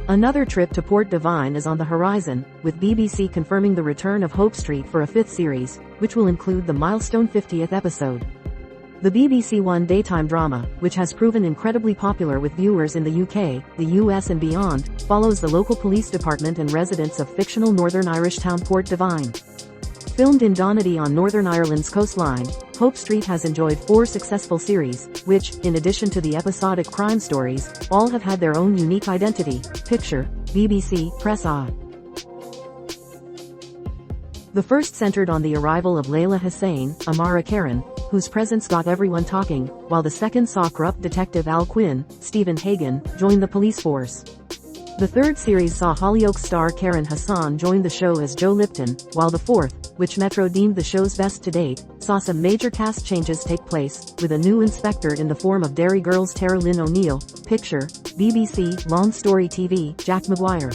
Another trip to Port Devine is on the horizon, with BBC confirming the return of Hope Street for a 5th series, which will include the milestone 50th episode. The BBC One daytime drama, which has proven incredibly popular with viewers in the UK, the US and beyond, follows the local police department and residents of fictional Northern Irish town Port Devine. Filmed in Donity on Northern Ireland's coastline, Hope Street has enjoyed 4 successful series, which, in addition to the episodic crime stories, all have had their own unique identity. Picture, BBC Press Eye. The first centered on the arrival of Layla Hussein, Amara Karen, whose presence got everyone talking, while the second saw corrupt detective Al Quinn, Stephen Hagan, join the police force. The third series saw Hollyoaks star Karen Hassan join the show as Joe Lipton, while the fourth, which Metro deemed the show's best to date, saw some major cast changes take place, with a new inspector in the form of Derry Girls' Tara Lynn O'Neill. Picture, BBC Long Story TV, Jack Maguire.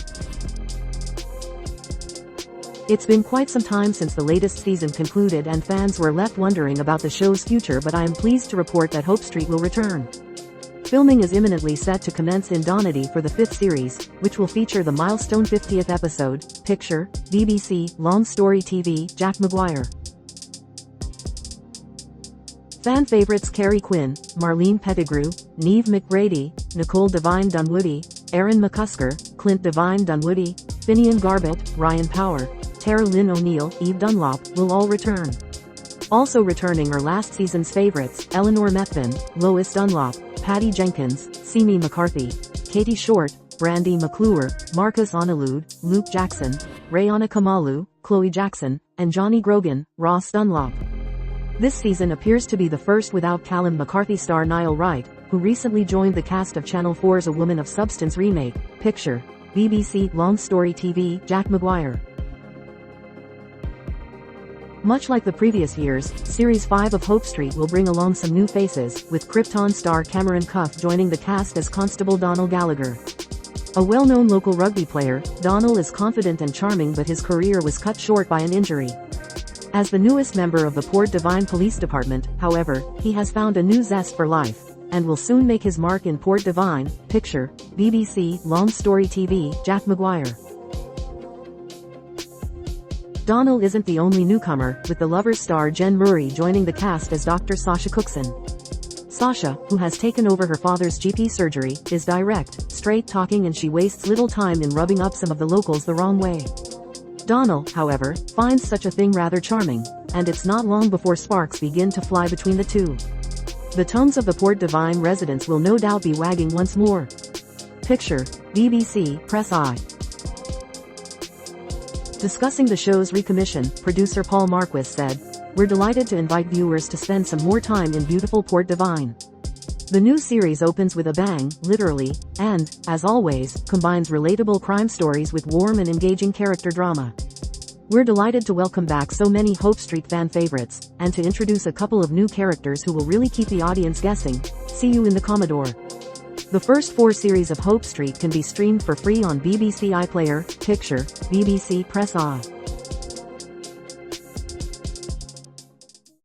It's been quite some time since the latest season concluded and fans were left wondering about the show's future, but I am pleased to report that Hope Street will return. Filming is imminently set to commence in Donity for the 5th series, which will feature the milestone 50th episode. Picture, BBC Long Story TV, Jack Maguire. Fan favorites Carrie Quinn, Marlene Pettigrew, Niamh McBrady, Nicole Devine Dunwoody, Aaron McCusker, Clint Devine Dunwoody, Finian Garbett, Ryan Power, Tara Lynn O'Neill, Eve Dunlop, will all return. Also returning are last season's favorites, Eleanor Methvin, Lois Dunlop, Patty Jenkins, Simi McCarthy, Katie Short, Brandy McClure, Marcus Onalude, Luke Jackson, Rayana Kamalu, Chloe Jackson, and Johnny Grogan, Ross Dunlop. This season appears to be the first without Callum McCarthy star Niall Wright, who recently joined the cast of Channel 4's A Woman of Substance remake. Picture, BBC Long Story TV, Jack Maguire. Much like the previous years, Series 5 of Hope Street will bring along some new faces, with Krypton star Cameron Cuff joining the cast as Constable Donald Gallagher. A well-known local rugby player, Donald is confident and charming, but his career was cut short by an injury. As the newest member of the Port Devine Police Department, however, he has found a new zest for life, and will soon make his mark in Port Devine. Picture, BBC Long Story TV, Jack Maguire. Donald isn't the only newcomer, with The Lovers star Jen Murray joining the cast as Dr. Sasha Cookson. Sasha, who has taken over her father's GP surgery, is direct, straight-talking, and she wastes little time in rubbing up some of the locals the wrong way. Donald, however, finds such a thing rather charming, and it's not long before sparks begin to fly between the two. The tongues of the Port Devine residents will no doubt be wagging once more. Picture, BBC Press Eye. Discussing the show's recommission, producer Paul Marquis said, "We're delighted to invite viewers to spend some more time in beautiful Port Devine. The new series opens with a bang, literally, and, as always, combines relatable crime stories with warm and engaging character drama. We're delighted to welcome back so many Hope Street fan favorites, and to introduce a couple of new characters who will really keep the audience guessing. See you in the Commodore." The first 4 series of Hope Street can be streamed for free on BBC iPlayer. Picture, BBC Press Eye.